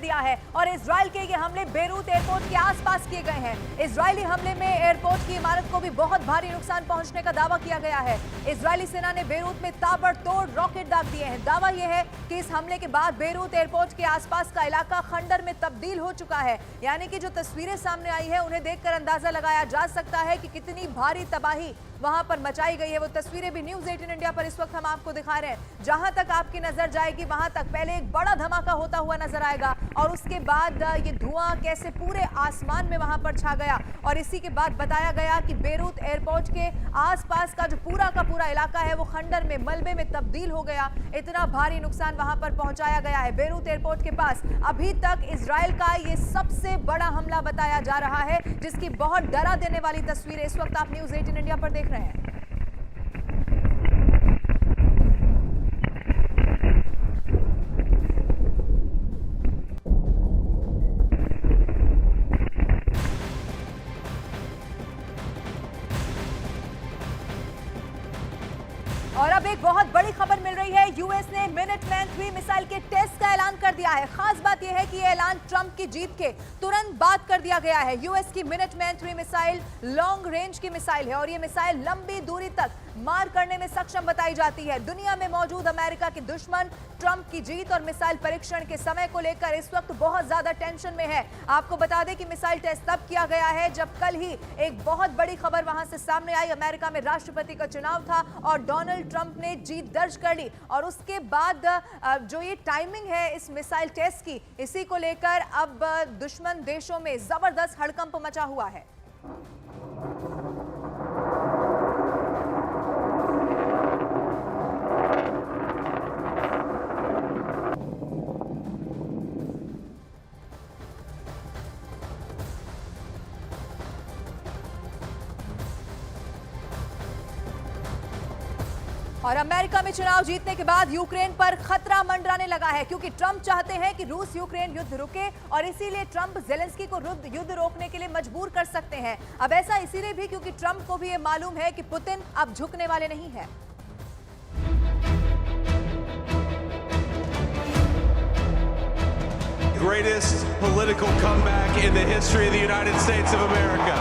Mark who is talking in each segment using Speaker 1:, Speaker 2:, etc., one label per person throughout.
Speaker 1: दिया है और इजराइल के ये हमले बेरूत एयरपोर्ट के आसपास किए गए हैं। इजरायली हमले में एयरपोर्ट की इमारत को भी बहुत भारी नुकसान पहुंचने का दावा किया गया है। इजरायली सेना ने बेरूत में ताबड़तोड़ रॉकेट दाग दिए हैं। दावा यह है कि इस हमले के बाद बेरूत एयरपोर्ट के आसपास का इलाका खंडर में तब्दील हो चुका है। यानी कि जो तस्वीरें सामने आई है उन्हें देखकर अंदाजा लगाया जा सकता है कि कितनी भारी तबाही वहां पर मचाई गई है। वो तस्वीरें भी न्यूज़ 18 इंडिया पर इस वक्त हम आपको दिखा रहे हैं। जहां तक आपकी नजर जाएगी वहां तक पहले एक बड़ा धमाका होता हुआ नजर आएगा और उसके बाद ये धुआं कैसे पूरे आसमान में वहां पर छा गया और इसी के बाद बताया गया कि बेरूत एयरपोर्ट के आसपास का जो पूरा का पूरा इलाका है वो खंडर में मलबे में तब्दील हो गया। इतना भारी नुकसान वहां पर पहुंचाया गया है। बेरूत एयरपोर्ट के पास अभी तक इजराइल का ये सबसे बड़ा हमला बताया जा रहा है, जिसकी बहुत डरा देने वाली तस्वीरें इस वक्त आप न्यूज़ 18 इंडिया पर देख रहे हैं। और अब एक बहुत बड़ी खबर मिल रही है। यूएस ने मिनटमैन 3 मिसाइल के टेस्ट का ऐलान कर दिया है। खास बात यह है कि यह ऐलान ट्रंप की जीत के तुरंत बाद कर दिया गया है। यूएस की मिनटमैन 3 मिसाइल लॉन्ग रेंज की मिसाइल है और यह मिसाइल लंबी दूरी तक मार करने में सक्षम बताई जाती है। दुनिया में मौजूद अमेरिका के दुश्मन ट्रंप की जीत और मिसाइल परीक्षण के समय को लेकर इस वक्त बहुत ज्यादा टेंशन में है। आपको बता दें कि मिसाइल टेस्ट तब किया गया है जब कल ही एक बहुत बड़ी खबर वहां से सामने आई। अमेरिका में राष्ट्रपति का चुनाव था और डोनाल्ड ट्रंप ने जीत दर्ज कर ली और उसके बाद जो ये टाइमिंग है इस मिसाइल टेस्ट की, इसी को लेकर अब दुश्मन देशों में जबरदस्त हड़कंप मचा हुआ है। और अमेरिका में चुनाव जीतने के बाद यूक्रेन पर खतरा मंडराने लगा है, क्योंकि ट्रंप चाहते हैं कि रूस यूक्रेन युद्ध रुके और इसीलिए ट्रंप जेलेंस्की को युद्ध रोकने के लिए मजबूर कर सकते हैं। अब ऐसा इसीलिए भी क्योंकि ट्रंप को भी ये मालूम है कि पुतिन अब झुकने वाले नहीं है।
Speaker 2: Greatest political comeback in the history of the United States of America.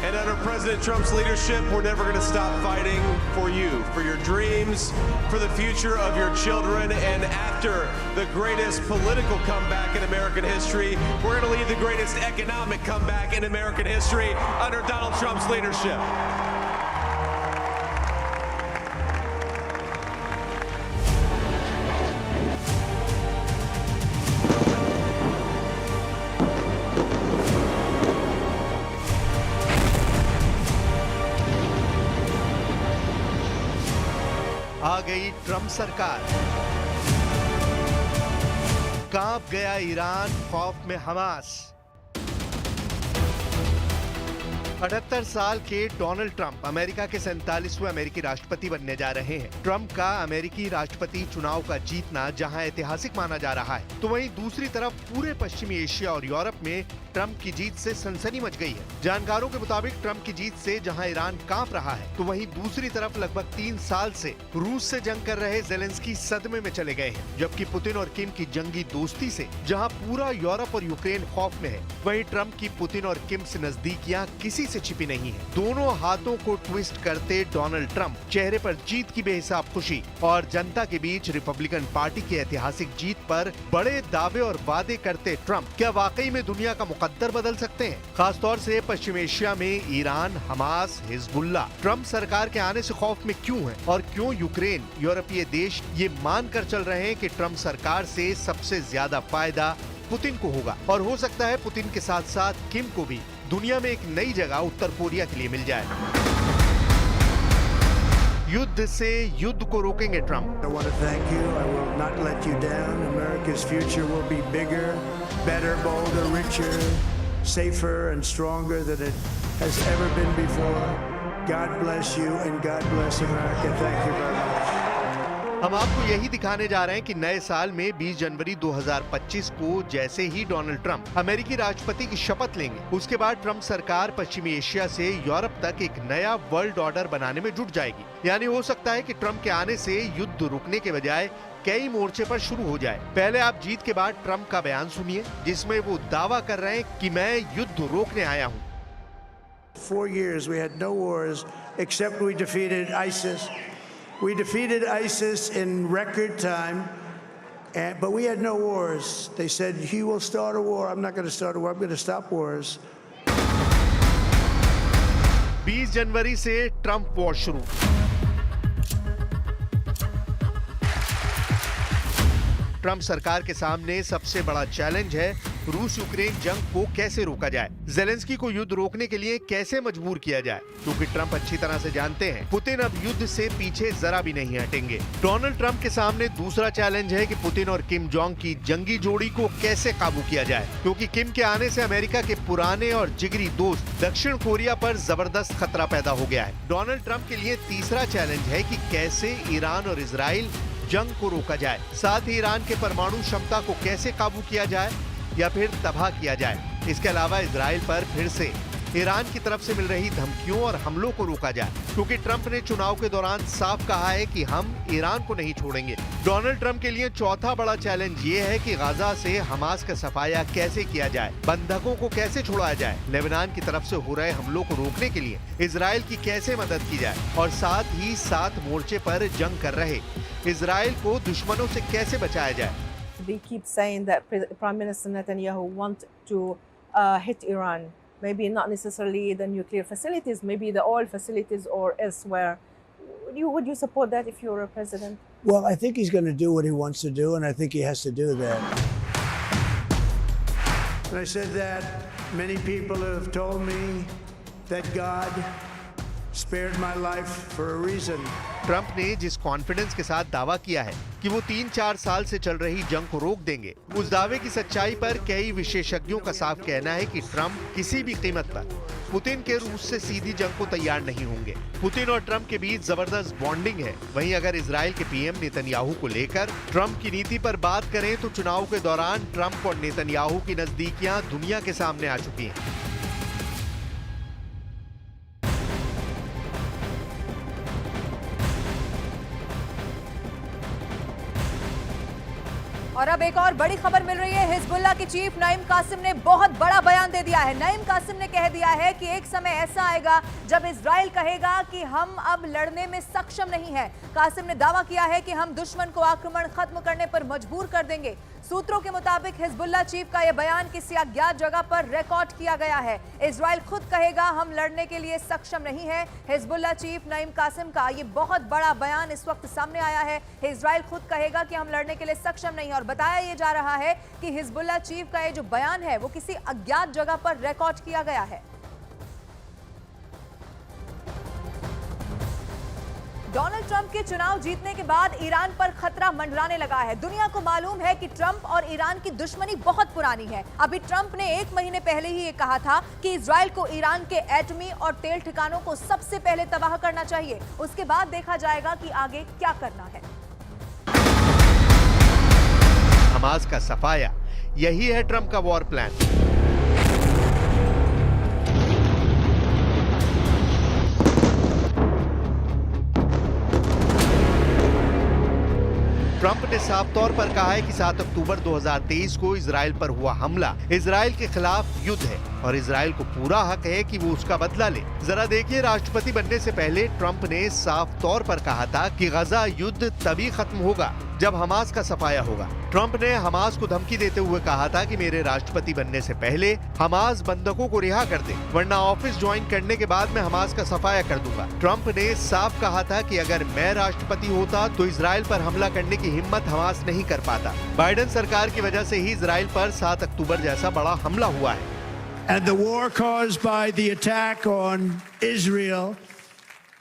Speaker 2: And under President Trump's leadership, we're never going to stop fighting for you, for your dreams, for the future of your children. And after the greatest political comeback in American history, we're going to lead the greatest economic comeback in American history under Donald Trump's leadership.
Speaker 3: आ गई Trump सरकार, कांप गया Iran, खौफ में Hamas. 78 साल के Donald Trump America के 47वें अमेरिकी राष्ट्रपति बनने जा रहे हैं। ट्रंप का अमेरिकी राष्ट्रपति चुनाव का जीतना जहां ऐतिहासिक माना जा रहा है, तो वहीं दूसरी तरफ पूरे पश्चिमी एशिया और यूरोप में ट्रंप की जीत से सनसनी मच गई है। जानकारों के मुताबिक ट्रंप की जीत से जहां ईरान कांप रहा है, तो वहीं दूसरी तरफ लगभग 3 साल से रूस से जंग कर रहे जेलेंस्की सदमे में चले गए हैं। जबकि पुतिन और किम की जंगी दोस्ती से जहां पूरा यूरोप और यूक्रेन खौफ में है, वहीं ट्रंप की पुतिन और किम से नजदीकियां किसी से छिपी नहीं है। दोनों हाथों को ट्विस्ट करते डोनाल्ड ट्रंप चेहरे पर जीत की बेहिसाब खुशी और जनता के बीच रिपब्लिकन पार्टी की ऐतिहासिक जीत पर बड़े दावे और वादे करते ट्रंप क्या वाकई में दुनिया का मुकद्दर बदल सकते हैं? खासतौर से पश्चिम एशिया में ईरान, हमास, हिजबुल्लाह ट्रंप सरकार के आने से खौफ में क्यों है और क्यों यूक्रेन, यूरोपीय देश ये मान कर चल रहे हैं कि ट्रंप सरकार से सबसे ज्यादा फायदा पुतिन को होगा और हो सकता है पुतिन के साथ साथ किम को भी दुनिया में एक नई जगह उत्तर कोरिया के लिए मिल जाए। युद्ध से युद्ध को रोकेंगे Trump.
Speaker 4: I want to thank you. I will not let you down. America's future will be bigger, better, bolder, richer, safer and stronger than it has ever been before. God bless you and God bless America. Thank you very much.
Speaker 3: हम आपको यही दिखाने जा रहे हैं कि नए साल में 20 जनवरी 2025 को जैसे ही डोनाल्ड ट्रंप अमेरिकी राष्ट्रपति की शपथ लेंगे, उसके बाद ट्रंप सरकार पश्चिमी एशिया से यूरोप तक एक नया वर्ल्ड ऑर्डर बनाने में जुट जाएगी। यानी हो सकता है कि ट्रंप के आने से युद्ध रुकने के बजाय कई मोर्चे पर शुरू हो जाए। पहले आप जीत के बाद ट्रंप का बयान सुनिए, जिसमें वो दावा कर रहे हैं कि मैं युद्ध रोकने आया हूँ।
Speaker 4: 4 years we had no wars except we defeated ISIS. We defeated ISIS in record time, but we had no wars. They said, he will start a war. I'm not going to start a war. I'm going to stop wars.
Speaker 3: 20 जनवरी से Trump war शुरू। Trump सरकार के सामने सबसे बड़ा challenge है रूस Ukraine जंग को कैसे रोका जाए, जेलेंस्की को युद्ध रोकने के लिए कैसे मजबूर किया जाए, क्योंकि ट्रंप अच्छी तरह से जानते हैं पुतिन अब युद्ध से पीछे जरा भी नहीं हटेंगे। डोनाल्ड ट्रंप के सामने दूसरा चैलेंज है कि पुतिन और किम जोंग की जंगी जोड़ी को कैसे काबू किया जाए, क्योंकि किम के आने से अमेरिका के पुराने और जिगरी दोस्त दक्षिण कोरिया पर जबरदस्त खतरा पैदा हो गया है। डोनाल्ड ट्रंप के लिए तीसरा चैलेंज है कि कैसे ईरान और इजराइल जंग को रोका जाए, साथ ही ईरान के परमाणु क्षमता को कैसे काबू किया जाए या फिर तबाह किया जाए। इसके अलावा इजराइल पर फिर से ईरान की तरफ से मिल रही धमकियों और हमलों को रोका जाए, क्योंकि ट्रंप ने चुनाव के दौरान साफ कहा है कि हम ईरान को नहीं छोड़ेंगे। डोनाल्ड ट्रंप के लिए चौथा बड़ा चैलेंज ये है कि गाजा से हमास का सफाया कैसे किया जाए, बंधकों को कैसे छुड़ाया जाए, लेबनान की तरफ से हो रहे हमलों को रोकने के लिए इजराइल की कैसे मदद की जाए, और साथ ही 7 मोर्चे पर जंग कर रहे इजराइल को दुश्मनों से कैसे बचाया जाए।
Speaker 5: They keep saying that Prime Minister Netanyahu wants to hit Iran. Maybe not necessarily the nuclear facilities, maybe the oil facilities or elsewhere. Would you support that if you were a president?
Speaker 4: Well, I think he's going to do what he wants to do, and I think he has to do that. When I said that, many people have told me that God spared my life for a reason.
Speaker 3: Trump ने जिस confidence के साथ दावा किया है कि वो 3-4 साल से चल रही जंग को रोक देंगे, उस दावे की सच्चाई पर कई विशेषज्ञों का साफ कहना है कि ट्रंप किसी भी कीमत पर पुतिन के रूस से सीधी जंग को तैयार नहीं होंगे। पुतिन और ट्रंप के बीच जबरदस्त बॉन्डिंग है। वहीं अगर इजराइल के पीएम नेतन्याहू को लेकर ट्रंप की नीति पर बात करें तो चुनाव के दौरान ट्रंप और नेतन्याहू की नजदीकियां दुनिया के सामने आ चुकी हैं।
Speaker 1: और अब एक और बड़ी खबर मिल रही है। हिजबुल्लाह के चीफ नईम कासिम ने बहुत बड़ा बयान दे दिया है। नईम कासिम ने कह दिया है कि एक समय ऐसा आएगा जब इजराइल कहेगा कि हम अब लड़ने में सक्षम नहीं है। कासिम ने दावा किया है कि हम दुश्मन को आक्रमण खत्म करने पर मजबूर कर देंगे। सूत्रों के मुताबिक हिजबुल्लाह चीफ का यह बयान किसी अज्ञात जगह पर रिकॉर्ड किया गया है। इजराइल खुद कहेगा हम लड़ने के लिए सक्षम नहीं है। हिजबुल्लाह चीफ नईम कासिम का यह बहुत बड़ा बयान इस वक्त सामने आया है। इजराइल खुद कहेगा कि हम लड़ने के लिए सक्षम नहीं है, और बताया यह जा रहा है कि हिजबुल्लाह चीफ का यह जो बयान है वो किसी अज्ञात जगह पर रिकॉर्ड किया गया है। डोनाल्ड ट्रंप के चुनाव जीतने के बाद ईरान पर खतरा मंडराने लगा है। दुनिया को मालूम है कि ट्रंप और ईरान की दुश्मनी बहुत पुरानी है। अभी ट्रंप ने 1 महीने पहले ही ये कहा था कि इजराइल को ईरान के एटमी और तेल ठिकानों को सबसे पहले तबाह करना चाहिए। उसके बाद देखा जाएगा कि आगे क्या करना है।
Speaker 3: हमास का सफाया, यही है ट्रंप का वॉर प्लान। ट्रंप ने साफ तौर पर कहा है कि 7 अक्टूबर 2023 को इजराइल पर हुआ हमला इजराइल के खिलाफ युद्ध है और इजराइल को पूरा हक है कि वो उसका बदला ले। जरा देखिए, राष्ट्रपति बनने से पहले ट्रंप ने साफ तौर पर कहा था कि गाजा युद्ध तभी खत्म होगा जब हमास का सफाया होगा। ट्रंप ने हमास को धमकी देते हुए कहा था कि मेरे राष्ट्रपति बनने से पहले हमास बंधकों को रिहा कर दे, वरना ऑफिस ज्वाइन करने के बाद मैं हमास का सफाया कर दूंगा। ट्रंप ने साफ कहा था कि अगर मैं राष्ट्रपति होता तो इजराइल पर हमला करने की हिम्मत हमास नहीं कर पाता। बाइडेन सरकार की वजह से ही इजराइल पर 7 अक्टूबर जैसा बड़ा हमला हुआ है।
Speaker 4: And the war caused by the attack on Israel,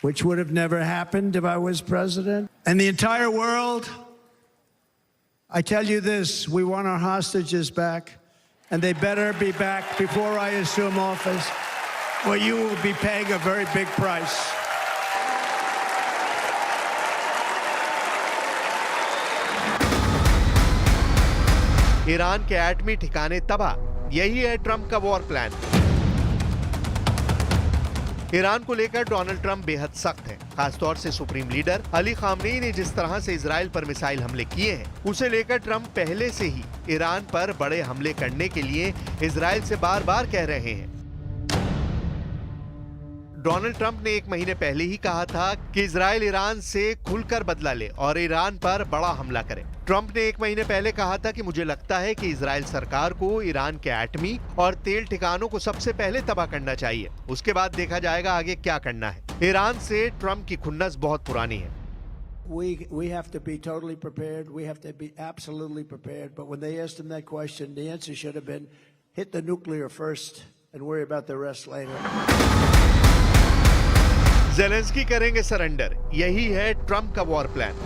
Speaker 4: which would have never happened if I was president, and the entire world, I tell you this, we want our hostages back, and they better be back before I assume office, or you will be paying a very big price.
Speaker 3: Iran के एटमी ठिकाने तबाह। यही है Trump का war plan. Iran को लेकर Donald Trump बेहद सख्त हैं, खासतौर से सुप्रीम लीडर अली खामनेई ने जिस तरह से इजराइल पर मिसाइल हमले किए हैं, उसे लेकर ट्रंप पहले से ही ईरान पर बड़े हमले करने के लिए इजराइल से बार-बार कह रहे हैं। डोनाल्ड ट्रंप ने 1 महीने पहले ही कहा था कि इजराइल ईरान से खुलकर बदला ले और ईरान पर बड़ा हमला करे। ट्रंप ने 1 महीने पहले कहा था कि मुझे लगता है कि इजराइल सरकार को ईरान के एटमी और तेल ठिकानों को सबसे पहले तबाह करना चाहिए, उसके बाद देखा जाएगा आगे क्या करना है। ईरान से ट्रंप की खुन्नस बहुत पुरानी है।
Speaker 4: We have to be totally prepared. We have to be absolutely prepared. But when they asked him that question, the answer should have been hit the nuclear first and worry about the rest later.
Speaker 3: Zelensky करेंगे surrender, यही है Trump का war plan.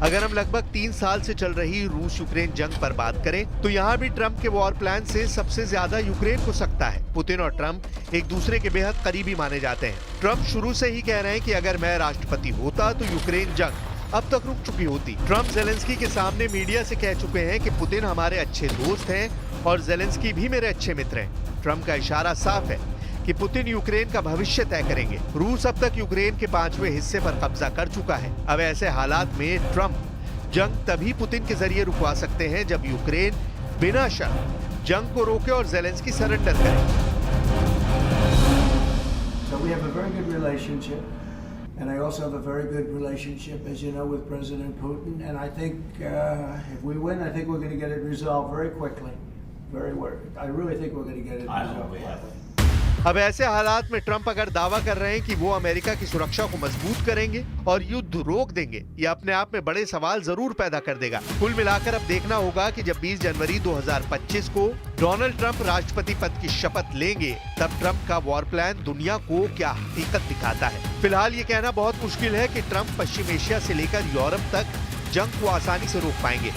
Speaker 3: अगर हम लगभग 3 साल से चल रही रूस यूक्रेन जंग पर बात करें, तो यहाँ भी ट्रंप के वॉर प्लान से सबसे ज्यादा यूक्रेन को सकता है। पुतिन और ट्रंप एक दूसरे के बेहद करीबी माने जाते हैं। ट्रंप शुरू से ही कह रहे हैं कि अगर मैं राष्ट्रपति होता तो यूक्रेन जंग अब तक रुक चुकी होती। ट्रंप ज़ेलेंस्की के सामने मीडिया से कह चुके हैं कि पुतिन हमारे अच्छे दोस्त हैं और ज़ेलेंस्की भी मेरे अच्छे मित्र हैं। ट्रंप का इशारा साफ है कि पुतिन यूक्रेन का भविष्य तय करेंगे। रूस अब तक यूक्रेन के 5वें हिस्से पर कब्जा कर चुका है। अब ऐसे हालात में ट्रंप जंग तभी पुतिन के जरिए रुकवा सकते हैं जब यूक्रेन बिना शर्त जंग को रोके और ज़ेलेंस्की सरेंडर करे।
Speaker 4: So we have a very good relationship. And I also have a very good relationship, as you know, with President Putin. And I think if we win, I think we're going to get it resolved very quickly. I really think we're going to get it resolved.
Speaker 3: अब ऐसे हालात में Trump अगर दावा कर रहे हैं कि वो अमेरिका की सुरक्षा को मजबूत करेंगे और युद्ध रोक देंगे, ये अपने आप में बड़े सवाल जरूर पैदा कर देगा। कुल मिलाकर अब देखना होगा कि जब 20 जनवरी 2025 को डोनाल्ड ट्रंप राष्ट्रपति पद की शपथ लेंगे, तब ट्रंप का वॉर प्लान दुनिया को क्या हकीकत दिखाता है। फिलहाल ये कहना बहुत मुश्किल है कि ट्रंप पश्चिम एशिया से लेकर यूरोप तक जंग को आसानी से रोक पाएंगे।